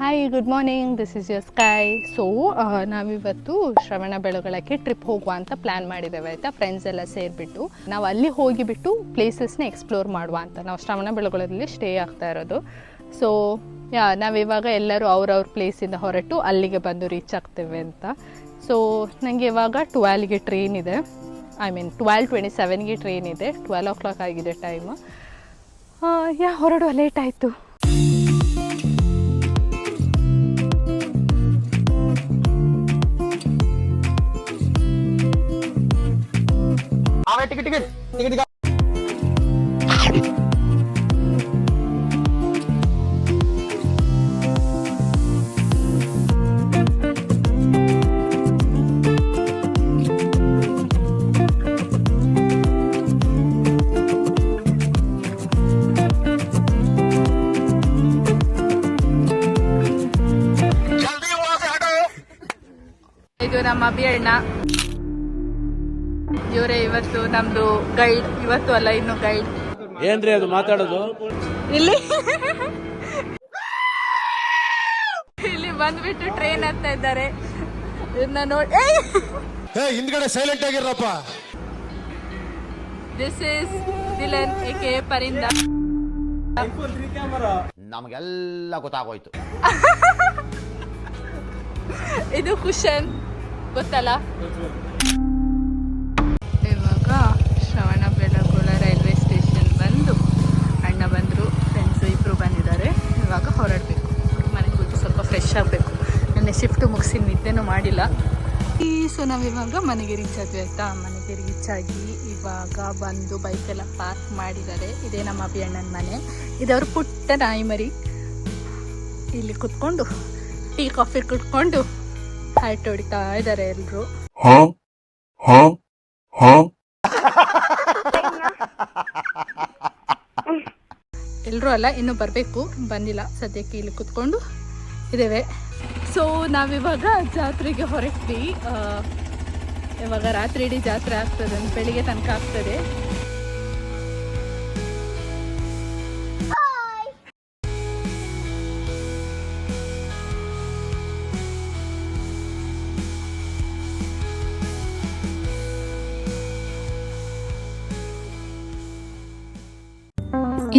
Hi, good morning. This is your sky. So ನಾವಿವತ್ತು ಶ್ರವಣ ಬೆಳಗೊಳಕ್ಕೆ trip ಹೋಗುವ ಅಂತ ಪ್ಲ್ಯಾನ್ ಮಾಡಿದ್ದೇವೆ, ಆಯಿತಾ. ಫ್ರೆಂಡ್ಸ್ ಎಲ್ಲ ಸೇರಿಬಿಟ್ಟು ನಾವು ಅಲ್ಲಿ ಹೋಗಿಬಿಟ್ಟು ಪ್ಲೇಸಸ್ನ ಎಕ್ಸ್ಪ್ಲೋರ್ ಮಾಡುವ ಅಂತ. ನಾವು ಶ್ರವಣ ಬೆಳಗೊಳದಲ್ಲಿ ಸ್ಟೇ ಆಗ್ತಾ ಇರೋದು. ಸೊ ನಾವಿವಾಗ ಎಲ್ಲರೂ ಅವ್ರವ್ರ ಪ್ಲೇಸಿಂದ ಹೊರಟು ಅಲ್ಲಿಗೆ ಬಂದು ರೀಚ್ ಆಗ್ತೇವೆ ಅಂತ. ಸೊ ನನಗೆ ಇವಾಗ 12ಗೆ ಟ್ರೈನ್ ಇದೆ. 12:27ಗೆ ಟ್ರೈನ್ ಇದೆ. 12 o'clock ಆಗಿದೆ ಟೈಮು. ಹೊರಡುವ ಲೇಟ್ ಆಯಿತು. टिकट ಇದು ನಮ್ಮ ಅಭಿಯಣ್ಣ. ಇವರೇ ಇವತ್ತು ನಮ್ದು ಗೈಡ್. ಇವತ್ತು ಅಲ್ಲ, ಇನ್ನು ಗೈಡ್. ಏನ್ರಿ ಅದು ಮಾತಾಡೋದು? ಇಲ್ಲಿ ಬಂದ್ಬಿಟ್ಟು ಟ್ರೈನ್ ಹತ್ತಾ ಇದ್ದಾರೆ. ಇದನ್ನ ನೋಡಿ, ಹಿಂದ್ಗಡೆ ಸೈಲೆಂಟ್ ಆಗಿರಪ್ಪ. ದಿಸ್ ಇಸ್ ದಿಲನ್ ಎಕೆ ಪರಿಂದ. ನಮಗೆಲ್ಲ ಗೊತ್ತಾಗೋಯ್ತು. ಇದು ಕುಶನ್, ಗೊತ್ತಲ್ಲ. ಇವಾಗ ಶ್ರವಣ ಬೆಳಗೊಳ ರೈಲ್ವೆ ಸ್ಟೇಷನ್ ಬಂದು ಅಣ್ಣ ಬಂದರು, ಫ್ರೆಂಡ್ಸು ಇಬ್ಬರು ಬಂದಿದ್ದಾರೆ. ಇವಾಗ ಹೊರಡಬೇಕು, ಮನೆಗೆ ಹೋಗಿ ಸ್ವಲ್ಪ ಫ್ರೆಶ್ ಆಗಬೇಕು. ನೆನ್ನೆ ಶಿಫ್ಟ್ ಮುಗಿಸಿ ನಿದ್ದೆನೂ ಮಾಡಿಲ್ಲ. ಸೊ ನಾವಿವಾಗ ಮನೆಗೆ ರೀಚ್ ಆದ್ವಿ, ಆಯಿತಾ. ಮನೆಗೆ ರೀಚ್ ಆಗಿ ಇವಾಗ ಬಂದು ಬೈಕೆಲ್ಲ ಪಾರ್ಕ್ ಮಾಡಿದ್ದಾರೆ. ಇದೇ ನಮ್ಮ ಅಭಿಯಣ್ಣನ ಮನೆ. ಇದವ್ರ ಪುಟ್ಟ ನಾಯಿ ಮರಿ. ಇಲ್ಲಿ ಕುತ್ಕೊಂಡು ಟೀ ಕಾಫಿ ಕುಟ್ಕೊಂಡು ಹೈಟ್ ಹೊಡಿತಾ ಇದ್ದಾರೆ ಎಲ್ಲರೂ. ಎಲ್ಲರೂ ಅಲ್ಲ, ಇನ್ನೂ ಬರಬೇಕು, ಬಂದಿಲ್ಲ. ಸದ್ಯಕ್ಕೆ ಇಲ್ಲಿ ಕುತ್ಕೊಂಡು ಇದ್ದೇವೆ. ಸೊ ನಾವಿವಾಗ ಜಾತ್ರೆಗೆ ಹೊರಟ್ವಿ. ಇವಾಗ ರಾತ್ರಿ ಇಡೀ ಜಾತ್ರೆ ಆಗ್ತದೆ, ಬೆಳಿಗ್ಗೆ ತನಕ ಆಗ್ತದೆ.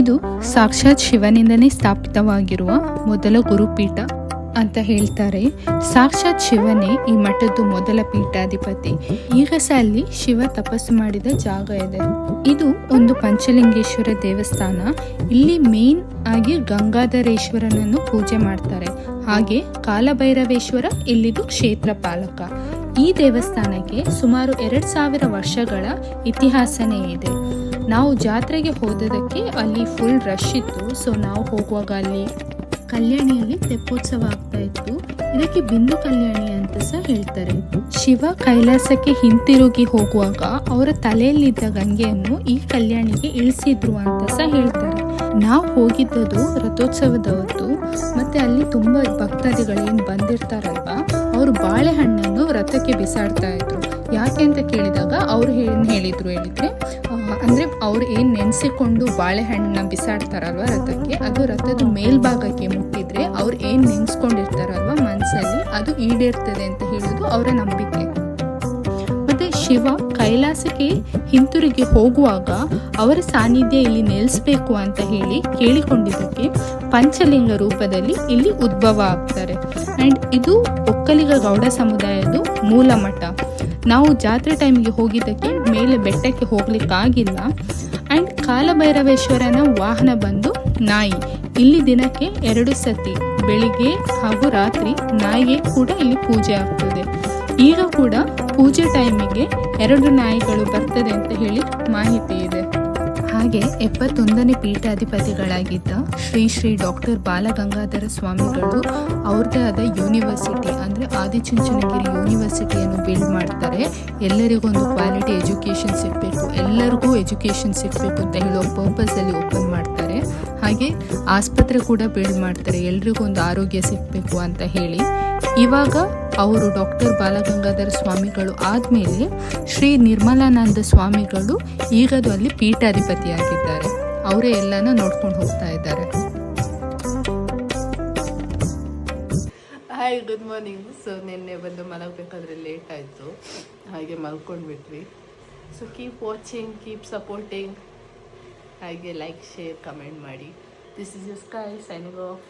ಇದು ಸಾಕ್ಷಾತ್ ಶಿವನಿಂದನೇ ಸ್ಥಾಪಿತವಾಗಿರುವ ಮೊದಲ ಗುರುಪೀಠ ಅಂತ ಹೇಳ್ತಾರೆ. ಸಾಕ್ಷಾತ್ ಶಿವನೇ ಈ ಮಠದ್ದು ಮೊದಲ ಪೀಠಾಧಿಪತಿ. ಈಗ ಸಹ ಅಲ್ಲಿ ಶಿವ ತಪಸ್ಸು ಮಾಡಿದ ಜಾಗ ಇದೆ. ಇದು ಒಂದು ಪಂಚಲಿಂಗೇಶ್ವರ ದೇವಸ್ಥಾನ. ಇಲ್ಲಿ ಮೇನ್ ಆಗಿ ಗಂಗಾಧರೇಶ್ವರನನ್ನು ಪೂಜೆ ಮಾಡ್ತಾರೆ. ಹಾಗೆ ಕಾಲಭೈರವೇಶ್ವರ ಇಲ್ಲಿದು ಕ್ಷೇತ್ರ ಪಾಲಕ. ಈ ದೇವಸ್ಥಾನಕ್ಕೆ ಸುಮಾರು 2000 ವರ್ಷಗಳ ಇತಿಹಾಸನೇ ಇದೆ. ನಾವು ಜಾತ್ರೆಗೆ ಹೋದದಕ್ಕೆ ಅಲ್ಲಿ ಫುಲ್ ರಶ್ ಇತ್ತು. ಸೊ ನಾವು ಹೋಗುವಾಗ ಅಲ್ಲಿ ಕಲ್ಯಾಣಿಯಲ್ಲಿ ತೆಪ್ಪೋತ್ಸವ ಆಗ್ತಾ ಇತ್ತು. ಇದಕ್ಕೆ ಬಿಂದು ಕಲ್ಯಾಣಿ ಅಂತ ಸಹ ಹೇಳ್ತಾರೆ. ಶಿವ ಕೈಲಾಸಕ್ಕೆ ಹಿಂತಿರುಗಿ ಹೋಗುವಾಗ ಅವರ ತಲೆಯಲ್ಲಿದ್ದ ಗಂಗೆಯನ್ನು ಈ ಕಲ್ಯಾಣಿಗೆ ಇಳಿಸಿದ್ರು ಅಂತ ಸಹ ಹೇಳ್ತಾರೆ. ನಾವು ಹೋಗಿದ್ದದು ರಥೋತ್ಸವದ ಹೊತ್ತು. ಮತ್ತೆ ಅಲ್ಲಿ ತುಂಬಾ ಭಕ್ತಾದಿಗಳೇನು ಬಂದಿರ್ತಾರಲ್ವಾ, ಅವರು ಬಾಳೆಹಣ್ಣನ್ನು ರಥಕ್ಕೆ ಬಿಸಾಡ್ತಾ ಇದ್ರು. ಯಾಕೆ ಅಂತ ಕೇಳಿದಾಗ ಅವ್ರು ಹೇಳಿದ್ರೆ ಅಂದ್ರೆ ಅವ್ರು ಏನ್ ನೆನೆಸಿಕೊಂಡು ಬಾಳೆಹಣ್ಣನ್ನ ಬಿಸಾಡ್ತಾರಲ್ವ ರಥಕ್ಕೆ, ಅದು ರಥದ ಮೇಲ್ಭಾಗಕ್ಕೆ ಮುಟ್ಟಿದ್ರೆ ಅವ್ರು ಏನ್ ನೆನ್ಸ್ಕೊಂಡಿರ್ತಾರಲ್ವ ಮನಸ್ಸಲ್ಲಿ, ಅದು ಈಡೇರ್ತದೆ ಅಂತ ಹೇಳೋದು ಅವರ ನಂಬಿಕೆ. ಮತ್ತೆ ಶಿವ ಕೈಲಾಸಕ್ಕೆ ಹಿಂತಿರುಗಿ ಹೋಗುವಾಗ ಅವರ ಸಾನ್ನಿಧ್ಯ ಇಲ್ಲಿ ನೆಲೆಸಬೇಕು ಅಂತ ಹೇಳಿ ಕೇಳಿಕೊಂಡಿದ್ದಕ್ಕೆ ಪಂಚಲಿಂಗ ರೂಪದಲ್ಲಿ ಇಲ್ಲಿ ಉದ್ಭವ ಆಗ್ತಾರೆ. ಅಂಡ್ ಇದು ಒಕ್ಕಲಿಗ ಗೌಡ ಸಮುದಾಯದ ಮೂಲ ಮಠ. ನಾವು ಜಾತ್ರೆ ಟೈಮಿಗೆ ಹೋಗಿದ್ದಕ್ಕೆ ಮೇಲೆ ಬೆಟ್ಟಕ್ಕೆ ಹೋಗ್ಲಿಕ್ಕಾಗಿಲ್ಲ. ಅಂಡ್ ಕಾಲಭೈರವೇಶ್ವರನ ವಾಹನ ಬಂದು ನಾಯಿ. ಇಲ್ಲಿ ದಿನಕ್ಕೆ 2 ಸತಿ ಬೆಳಿಗ್ಗೆ ಹಾಗೂ ರಾತ್ರಿ ನಾಯಿಗೆ ಕೂಡ ಇಲ್ಲಿ ಪೂಜೆ ಆಗ್ತದೆ. ಈಗ ಕೂಡ ಪೂಜೆ ಟೈಮಿಗೆ 2 ನಾಯಿಗಳು ಬರ್ತದೆ ಅಂತ ಹೇಳಿ ಮಾಹಿತಿ ಇದೆ. ಹಾಗೆ 71ನೇ ಪೀಠಾಧಿಪತಿಗಳಾಗಿದ್ದ ಶ್ರೀ ಡಾಕ್ಟರ್ ಬಾಲಗಂಗಾಧರ ಸ್ವಾಮಿಗಳು ಅವ್ರದ್ದೇ ಆದ ಯೂನಿವರ್ಸಿಟಿ ಅಂದರೆ ಆದಿಚುಂಚನಗಿರಿ ಯೂನಿವರ್ಸಿಟಿಯನ್ನು ಬಿಲ್ಡ್ ಮಾಡ್ತಾರೆ. ಎಲ್ಲರಿಗೊಂದು ಕ್ವಾಲಿಟಿ ಎಜುಕೇಷನ್ ಸಿಗಬೇಕು, ಎಲ್ಲರಿಗೂ ಎಜುಕೇಷನ್ ಸಿಗಬೇಕು ಅಂತ ಹೇಳೋ ಪರ್ಪಸಲ್ಲಿ ಓಪನ್ ಮಾಡ್ತಾರೆ. ಹಾಗೆ ಆಸ್ಪತ್ರೆ ಕೂಡ ಬಿಲ್ಡ್ ಮಾಡ್ತಾರೆ, ಎಲ್ರಿಗೂ ಒಂದು ಆರೋಗ್ಯ ಸಿಗಬೇಕು ಅಂತ ಹೇಳಿ. ಇವಾಗ ಅವರು ಡಾಕ್ಟರ್ ಬಾಲಗಂಗಾಧರ ಸ್ವಾಮಿಗಳು ಆದಮೇಲೆ ಶ್ರೀ ನಿರ್ಮಲಾನಂದ ಸ್ವಾಮಿಗಳು ಈಗದು ಅಲ್ಲಿ ಪೀಠಾಧಿಪತಿಯಾಗಿದ್ದಾರೆ. ಅವರೇ ಎಲ್ಲನೂ ನೋಡ್ಕೊಂಡು ಹೋಗ್ತಾ ಇದ್ದಾರೆ. Hi good morning. ಸೊ ನಿನ್ನೆ ಬಂದು ಮಲಗಬೇಕಾದ್ರೆ ಲೇಟ್ ಆಯಿತು, ಹಾಗೆ ಮಲ್ಕೊಂಡ್ಬಿಟ್ವಿ. So keep watching, keep supporting, ಹಾಗೆ ಲೈಕ್, ಶೇರ್, ಕಮೆಂಟ್ ಮಾಡಿ. This is you sky signing of.